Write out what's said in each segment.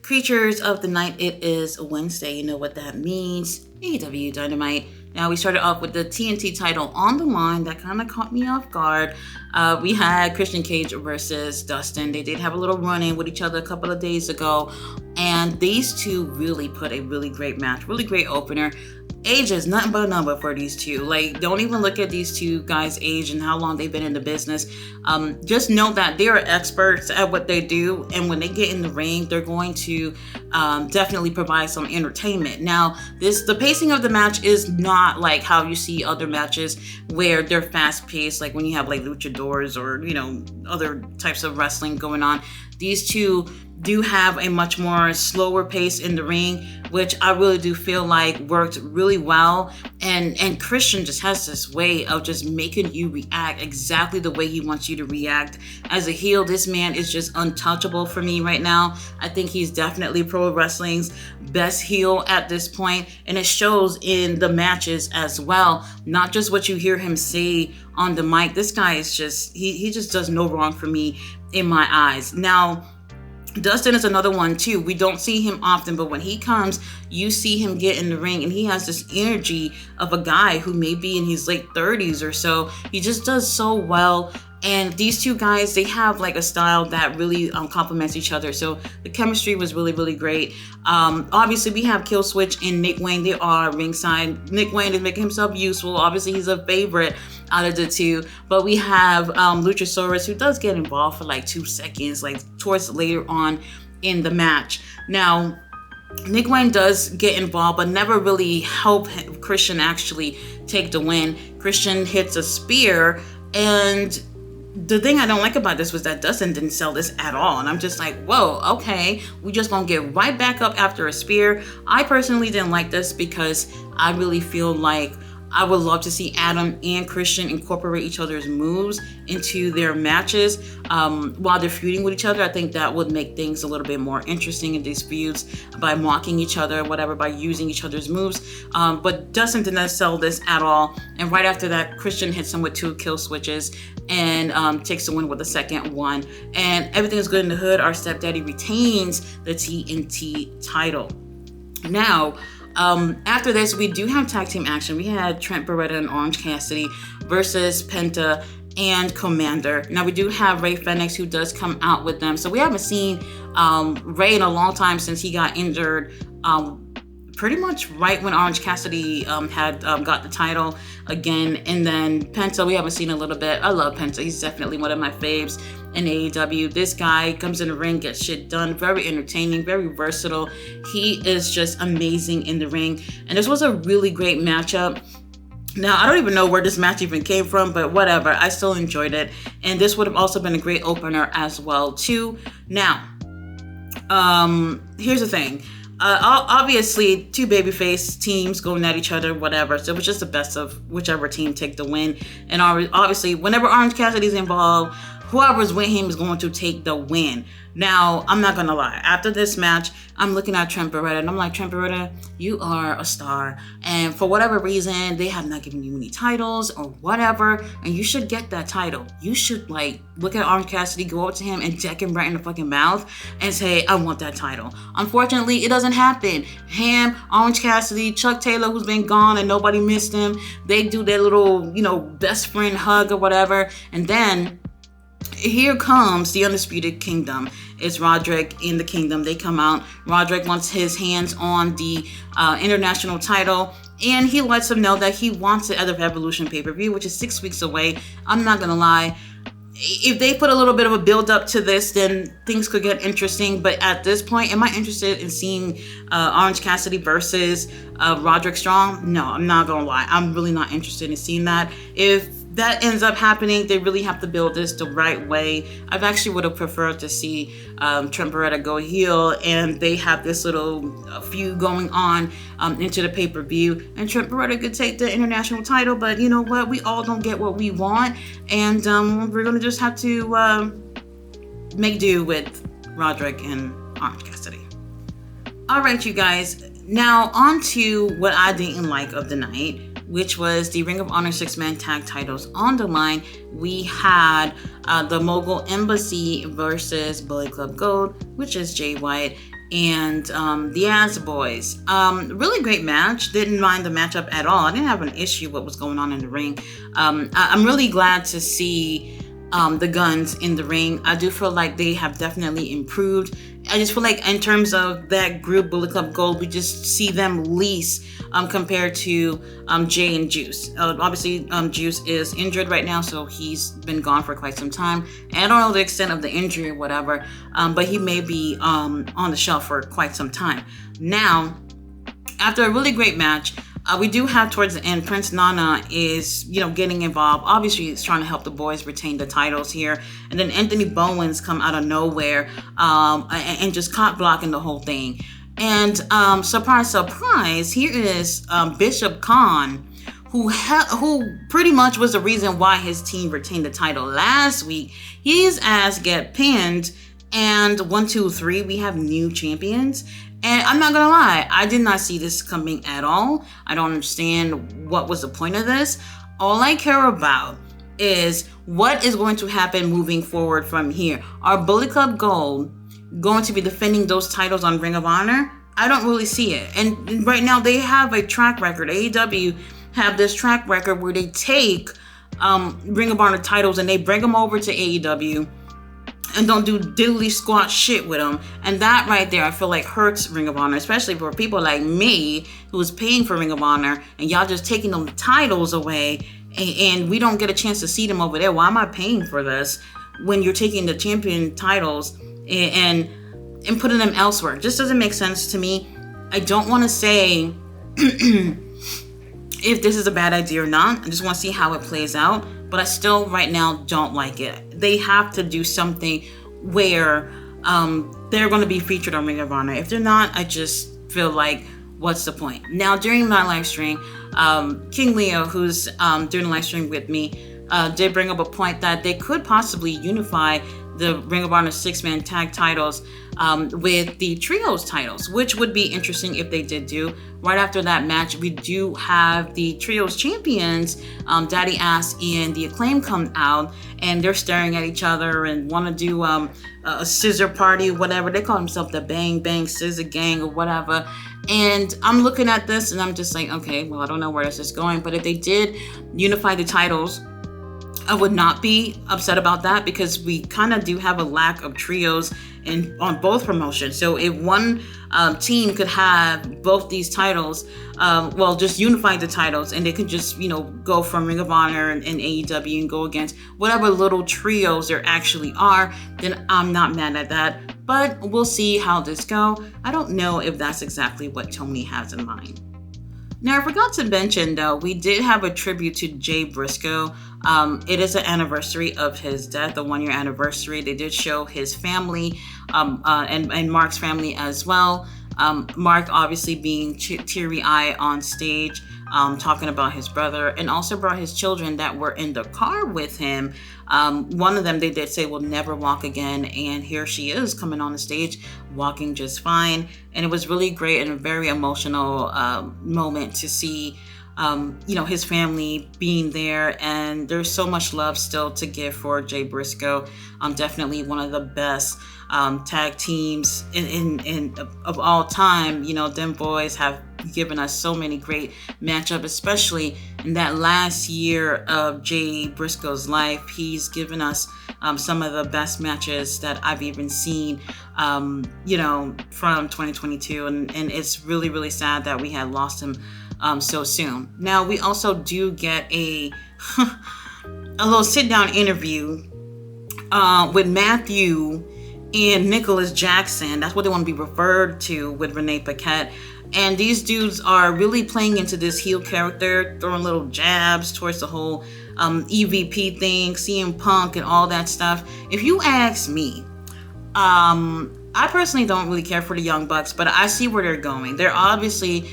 Creatures of the night, it is Wednesday. You know what that means. AEW Dynamite. Now, we started off with the TNT title on the line. That kind of caught me off guard. We had Christian Cage versus Dustin. They did have a little run-in with each other a couple of days ago. And these two really put a really great match. Really great opener. Age is nothing but a number for these two. Like, don't even look at these two guys' age and how long they've been in the business. Just know that they are experts at what they do, and when they get in the ring, they're going to definitely provide some entertainment. Now, the pacing of the match is not like how you see other matches where they're fast-paced, like when you have like luchadors or, you know, other types of wrestling going on. These two do have a much more slower pace in the ring, which I really do feel like worked really well. And Christian just has this way of just making you react exactly the way he wants you to react. As a heel, this man is just untouchable for me right now. I think he's definitely pro wrestling's best heel at this point, and it shows in the matches as well. Not just what you hear him say on the mic. This guy is just, he just does no wrong for me in my eyes. Now, Dustin is another one too. We don't see him often, but when he comes, you see him get in the ring, and he has this energy of a guy who may be in his late 30s or so. He just does so well. And these two guys, they have like a style that really complements each other. So the chemistry was really, really great. Obviously, we have Killswitch and Nick Wayne. They are ringside. Nick Wayne is making himself useful. Obviously, he's a favorite out of the two. But we have Luchasaurus, who does get involved for like 2 seconds, like towards later on in the match. Now, Nick Wayne does get involved, but never really help Christian actually take the win. Christian hits a spear, and the thing I don't like about this was that Dustin didn't sell this at all. And I'm just like, whoa, okay. We just gonna get right back up after a spear. I personally didn't like this because I really feel like I would love to see Adam and Christian incorporate each other's moves into their matches while they're feuding with each other. I think that would make things a little bit more interesting in these feuds by mocking each other, whatever, by using each other's moves. But Dustin did not sell this at all. And right after that, Christian hits him with 2 kill switches and takes the win with the second one. And everything is good in the hood. Our stepdaddy retains the TNT title. Now, after this, we do have tag team action. We had Trent Beretta and Orange Cassidy versus Penta and Commander. Now, we do have Ray Fenix, who does come out with them. So we haven't seen Ray in a long time since he got injured pretty much right when Orange Cassidy had got the title again. And then Penta, we haven't seen a little bit. I love Penta. He's definitely one of my faves in AEW. This guy comes in the ring, gets shit done, very entertaining, very versatile. He is just amazing in the ring. And this was a really great matchup. Now, I don't even know where this match even came from, but whatever. I still enjoyed it. And this would have also been a great opener as well, too. Now, here's the thing. Obviously, 2 babyface teams going at each other, whatever. So it was just the best of whichever team take the win. And obviously, whenever Orange Cassidy's involved, whoever's with him is going to take the win. Now, I'm not going to lie. After this match, I'm looking at Trent Beretta, and I'm like, Trent Beretta, you are a star. And for whatever reason, they have not given you any titles or whatever, and you should get that title. You should, like, look at Orange Cassidy, go up to him, and deck him right in the fucking mouth and say, I want that title. Unfortunately, it doesn't happen. Him, Orange Cassidy, Chuck Taylor, who's been gone and nobody missed him, they do their little, best friend hug or whatever, and then here comes the Undisputed Kingdom. It's Roderick in the Kingdom. They come out. Roderick wants his hands on the international title, and he lets them know that he wants it at the Revolution pay-per-view, which is 6 weeks away. I'm not gonna lie. If they put a little bit of a build up to this, then things could get interesting. But at this point, am I interested in seeing Orange Cassidy versus Roderick Strong? No, I'm not gonna lie. I'm really not interested in seeing that. If that ends up happening, they really have to build this the right way. I've actually would have preferred to see Trent Beretta go heel, and they have this little feud going on into the pay-per-view, and Trent Beretta could take the international title. But you know what? We all don't get what we want, and we're gonna just have to make do with Roderick and Orange Cassidy. All right, you guys. Now on to what I didn't like of the night, which was the Ring of Honor 6-man tag titles on the line. We had the Mogul Embassy versus Bullet Club Gold, which is Jay White and the Ass Boys. Really great match. Didn't mind the matchup at all. I didn't have an issue with what was going on in the ring. I'm really glad to see the Guns in the ring. I do feel like they have definitely improved. I just feel like in terms of that group, Bullet Club Gold, we just see them least compared to Jay and Juice. Obviously, Juice is injured right now, so he's been gone for quite some time. And I don't know the extent of the injury or whatever, but he may be on the shelf for quite some time. Now, after a really great match, we do have towards the end, Prince Nana is, getting involved. Obviously, he's trying to help the boys retain the titles here. And then Anthony Bowens come out of nowhere and just caught blocking the whole thing. And surprise, surprise, here is Bishop Khan, who pretty much was the reason why his team retained the title last week. His ass get pinned, and 1, 2, 3, we have new champions. And I'm not gonna lie, I did not see this coming at all. I don't understand what was the point of this. All I care about is what is going to happen moving forward from here. Are Bullet Club Gold going to be defending those titles on Ring of Honor? I don't really see it. And right now they have a track record. AEW have this track record where they take Ring of Honor titles and they bring them over to AEW and don't do diddly squat shit with them. And that right there, I feel like hurts Ring of Honor, especially for people like me who is paying for Ring of Honor and y'all just taking them titles away and we don't get a chance to see them over there. Why am I paying for this when you're taking the champion titles and putting them elsewhere? It just doesn't make sense to me. I don't want to say if this is a bad idea or not. I just want to see how it plays out. But I still right now don't like it. They have to do something where they're going to be featured on Ring of Honor. If they're not, I just feel like, what's the point? Now, during my live stream, King Leo, who's doing the live stream with me, did bring up a point that they could possibly unify the Ring of Honor 6-man tag titles with the trios titles, which would be interesting if they did do. Right after that match, we do have the trios champions, Daddy Ass and the Acclaim come out, and they're staring at each other and want to do a scissor party, whatever. They call themselves the Bang Bang Scissor Gang or whatever. And I'm looking at this and I'm just like, okay, well, I don't know where this is going. But if they did unify the titles, I would not be upset about that because we kind of do have a lack of trios on both promotions. So if one team could have both these titles, just unify the titles and they could just, go from Ring of Honor and AEW and go against whatever little trios there actually are, then I'm not mad at that. But we'll see how this go. I don't know if that's exactly what Tony has in mind. Now, I forgot to mention, though, we did have a tribute to Jay Brisco. It is an anniversary of his death, a 1-year anniversary. They did show his family and Mark's family as well. Mark obviously being teary-eyed on stage, talking about his brother, and also brought his children that were in the car with him. One of them, they did say, will never walk again, and here she is coming on the stage, walking just fine. And it was really great and a very emotional moment to see his family being there, and there's so much love still to give for Jay Brisco. Definitely one of the best tag teams in of all time. Them boys have given us so many great matchups, especially in that last year of Jay Brisco's life. He's given us some of the best matches that I've even seen, from 2022, and it's really, really sad that we had lost him so soon. Now, we also do get a little sit-down interview with Matthew and Nicholas Jackson. That's what they want to be referred to with Renee Paquette. And these dudes are really playing into this heel character, throwing little jabs towards the whole EVP thing, CM Punk and all that stuff. If you ask me, I personally don't really care for the Young Bucks, but I see where they're going. They're obviously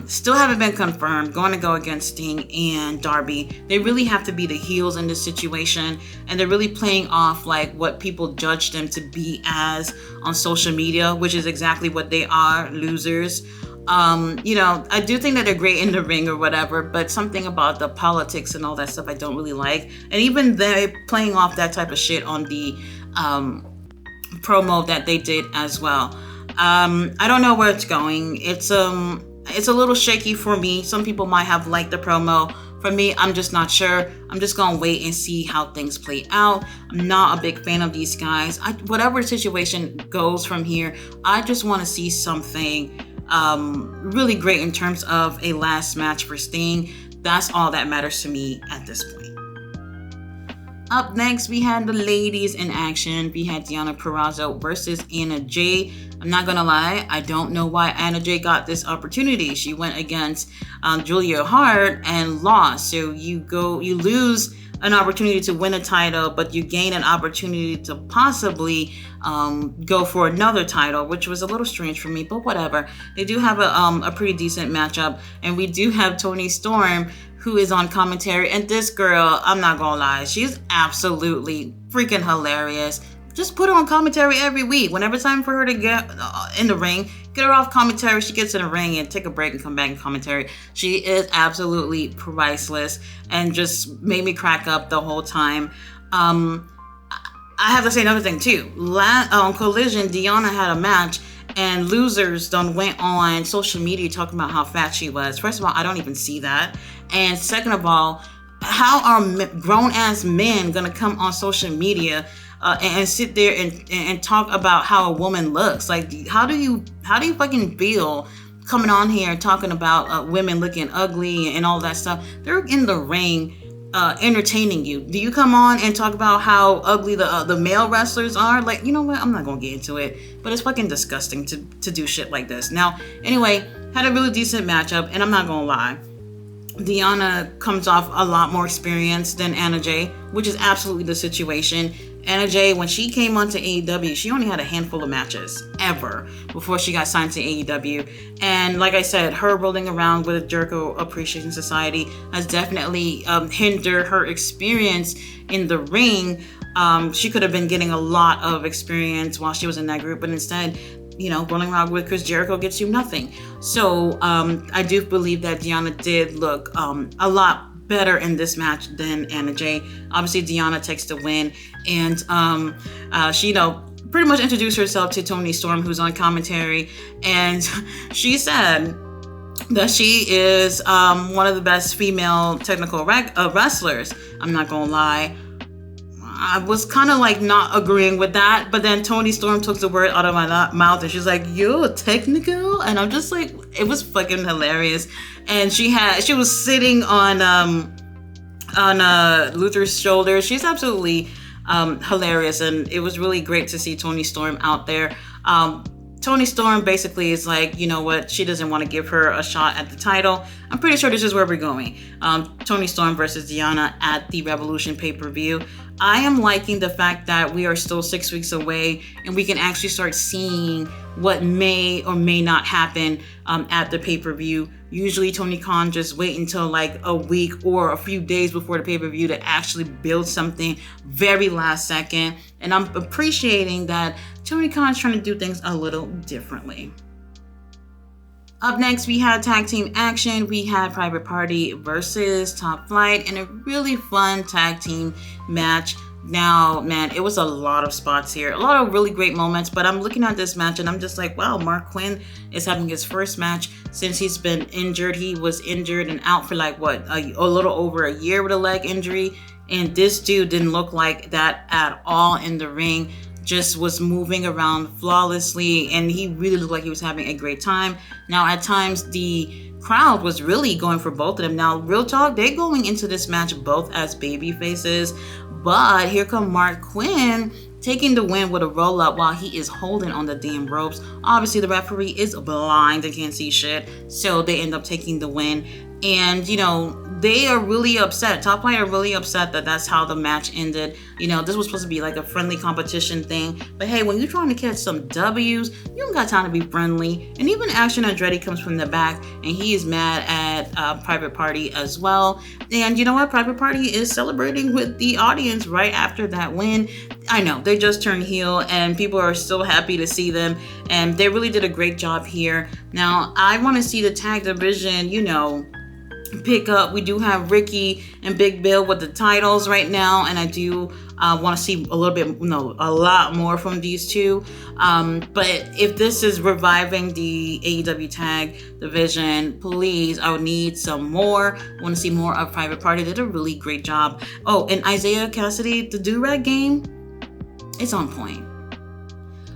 still haven't been confirmed, going to go against Sting and Darby. They really have to be the heels in this situation, and they're really playing off like what people judge them to be as on social media, which is exactly what they are, losers. I do think that they're great in the ring or whatever, but something about the politics and all that stuff I don't really like. And even they're playing off that type of shit on the promo that they did as well. I don't know where it's going. It's a little shaky for me. Some people might have liked the promo. For me, I'm just not sure. I'm just gonna wait and see how things play out. I'm not a big fan of these guys. Whatever situation goes from here, I just want to see something really great in terms of a last match for Sting. That's all that matters to me at this point. Up next, we had the ladies in action. We had Deonna Purrazzo versus Anna Jay. I'm not gonna lie, I don't know why Anna Jay got this opportunity. She went against Julia Hart and lost. So you lose an opportunity to win a title, but you gain an opportunity to possibly go for another title, which was a little strange for me, but whatever. They do have a pretty decent matchup, and we do have Toni Storm, who is on commentary, and this girl, I'm not gonna lie, she's absolutely freaking hilarious. Just put her on commentary every week. Whenever it's time for her to get in the ring, get her off commentary, she gets in the ring and take a break and come back in commentary. She is absolutely priceless and just made me crack up the whole time. I have to say another thing too. Collision, Deonna had a match, and losers done went on social media talking about how fat she was. First of all, I don't even see that. And second of all, how are grown-ass men gonna come on social media and sit there and talk about how a woman looks? Like, how do you fucking feel coming on here and talking about women looking ugly and all that stuff? They're in the ring entertaining you. Do you come on and talk about how ugly the male wrestlers are? Like, you know what? I'm not gonna get into it, but it's fucking disgusting to do shit like this. Now, anyway, had a really decent matchup, and I'm not gonna lie, Deonna comes off a lot more experienced than Anna Jay, which is absolutely the situation. Anna Jay, when she came onto AEW, she only had a handful of matches ever before she got signed to AEW. And like I said, her rolling around with the Jericho Appreciation Society has definitely hindered her experience in the ring. She could have been getting a lot of experience while she was in that group, but instead, rolling around with Chris Jericho gets you nothing. So I do believe that Deonna did look a lot better in this match than Anna Jay. Obviously, Deonna takes the win, and she, pretty much introduced herself to Toni Storm, who's on commentary, and she said that she is one of the best female technical wrestlers. I'm not gonna lie, I was kind of like not agreeing with that, but then Toni Storm took the word out of my mouth and she's like, "You're technical?" And I'm just like, it was fucking hilarious. And she was sitting on Luther's shoulder. She's absolutely hilarious, and it was really great to see Toni Storm out there. Toni Storm basically is like, you know what, she doesn't want to give her a shot at the title. I'm pretty sure this is where we're going. Toni Storm versus Deonna at the Revolution pay-per-view. I am liking the fact that we are still 6 weeks away and we can actually start seeing what may or may not happen at the pay-per-view. Usually Tony Khan just wait until like a week or a few days before the pay-per-view to actually build something very last second. And I'm appreciating that Tony Khan's trying to do things a little differently. Up next, we had tag team action. We had Private Party versus Top Flight in a really fun tag team match. Now, man, it was a lot of spots here, a lot of really great moments, but I'm looking at this match and I'm just like, wow, Mark Quinn is having his first match since he's been injured. He was injured and out for like, a little over a year with a leg injury, and this dude didn't look like that at all in the ring. Just was moving around flawlessly, and he really looked like he was having a great time. Now, at times, the crowd was really going for both of them. Now, real talk, they're going into this match both as baby faces, but here come Mark Quinn taking the win with a roll up while he is holding on the damn ropes. Obviously, the referee is blind and can't see shit, so they end up taking the win. And, they are really upset. Top Flight are really upset that that's how the match ended. This was supposed to be like a friendly competition thing. But hey, when you're trying to catch some W's, you don't got time to be friendly. And even Action Andretti comes from the back and he is mad at Private Party as well. And you know what? Private Party is celebrating with the audience right after that win. I know, they just turned heel and people are still happy to see them. And they really did a great job here. Now, I want to see the tag division, pick up. We do have Ricky and Big Bill with the titles right now, and I do Want to see a little bit, a lot more from these two. But if this is reviving the AEW tag division, please, I would need some more. I want to see more of Private Party. They did a really great job. Oh, and Isaiah Cassidy, the Do-Rag game, it's on point.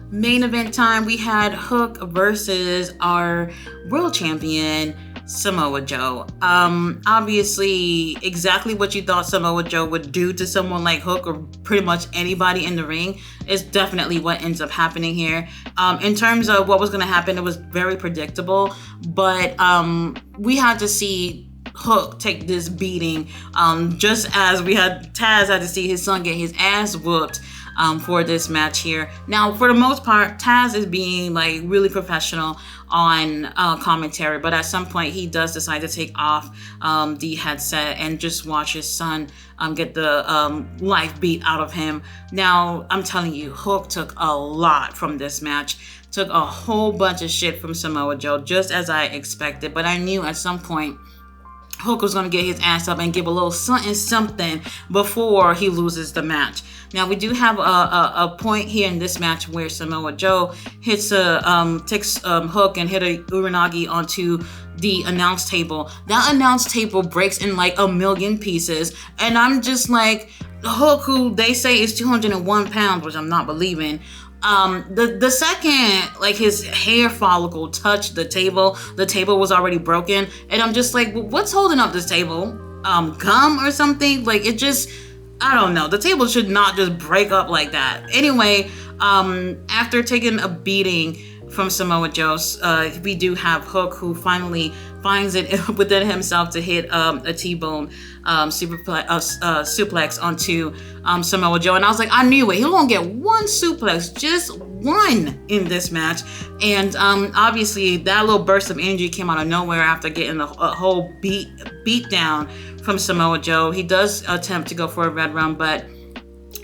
Main event time, we had Hook versus our world champion, Samoa Joe. Obviously, exactly what you thought Samoa Joe would do to someone like Hook or pretty much anybody in the ring is definitely what ends up happening here. In terms of what was going to happen, it was very predictable, but we had to see Hook take this beating, just as Taz had to see his son get his ass whooped for this match here. Now, for the most part, Taz is being like really professional on commentary, but at some point he does decide to take off the headset and just watch his son get the life beat out of him. Now, I'm telling you, Hook took a lot from this match. Took a whole bunch of shit from Samoa Joe, just as I expected, but I knew at some point Hook was going to get his ass up and give a little something before he loses the match. Now, we do have a point here in this match where Samoa Joe takes Hook and hit a Uranagi onto the announce table. That announce table breaks in like a million pieces, and I'm just like, Hook, who they say is 201 pounds, which I'm not believing, the second like his hair follicle touched the table was already broken, and I'm just like, what's holding up this table? Gum or something? Like, it just, I don't know. The table should not just break up like that. Anyway, after taking a beating from Samoa Joe, we do have Hook, who finally finds it within himself to hit a T-bone suplex onto Samoa Joe. And I was like, I knew it. He'll only get one suplex, just one in this match. And obviously, that little burst of energy came out of nowhere after getting a whole beat down from Samoa Joe. He does attempt to go for a red run, but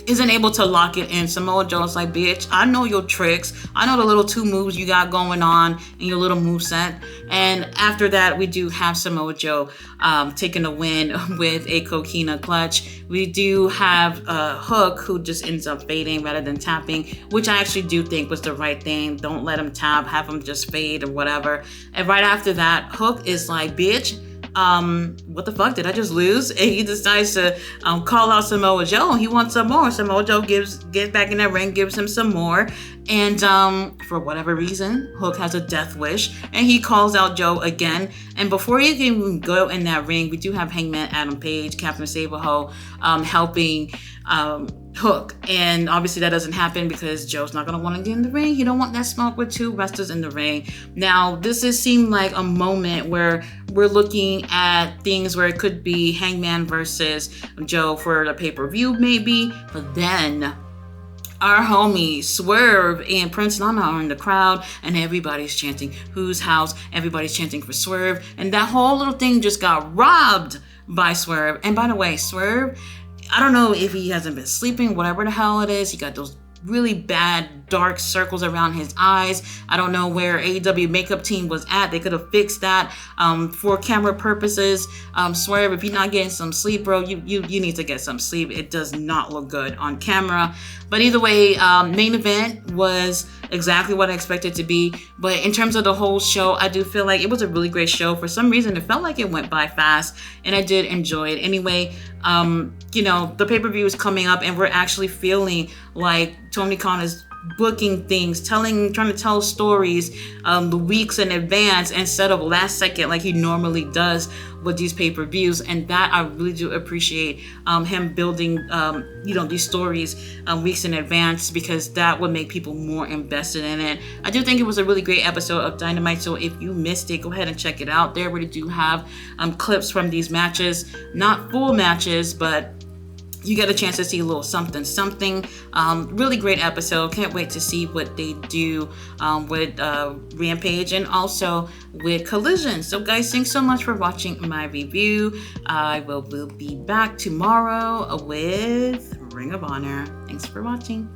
isn't able to lock it in. Samoa Joe's like, bitch, I know your tricks. I know the little two moves you got going on in your little moveset. And after that, we do have Samoa Joe taking a win with a coquina clutch. We do have Hook, who just ends up fading rather than tapping, which I actually do think was the right thing. Don't let him tap, have him just fade or whatever. And right after that, Hook is like, bitch, what the fuck, did I just lose? And he decides to call out Samoa Joe, and he wants some more. Samoa Joe gets back in that ring, gives him some more, and for whatever reason, Hook has a death wish, and he calls out Joe again. And before he can even go in that ring, we do have Hangman Adam Page, Captain Saberho, helping Hook, and obviously that doesn't happen because Joe's not going to want to get in the ring. He don't want that smoke with two wrestlers in the ring. Now, this has seemed like a moment where we're looking at things where it could be Hangman versus Joe for the pay-per-view maybe, but then our homie Swerve and Prince Nana are in the crowd, and everybody's chanting whose house, everybody's chanting for Swerve, and that whole little thing just got robbed by Swerve. And by the way, Swerve, I don't know if he hasn't been sleeping, whatever the hell it is. He got those really bad dark circles around his eyes. I don't know where AEW makeup team was at. They could have fixed that for camera purposes. Swerve, if you're not getting some sleep, bro, you need to get some sleep. It does not look good on camera. But either way, main event was exactly what I expected it to be. But in terms of the whole show, I do feel like it was a really great show. For some reason, it felt like it went by fast, and I did enjoy it. Anyway, the pay-per-view is coming up, and we're actually feeling like Tony Khan is booking things, trying to tell stories the weeks in advance instead of last second like he normally does with these pay-per-views. And that I really do appreciate him building these stories weeks in advance, because that would make people more invested in it. I do think it was a really great episode of Dynamite, so if you missed it, go ahead and check it out. There we do have clips from these matches, not full matches, but you get a chance to see a little something. Really great episode. Can't wait to see what they do with Rampage and also with Collision. So guys, thanks so much for watching my review. I will be back tomorrow with Ring of Honor. Thanks for watching.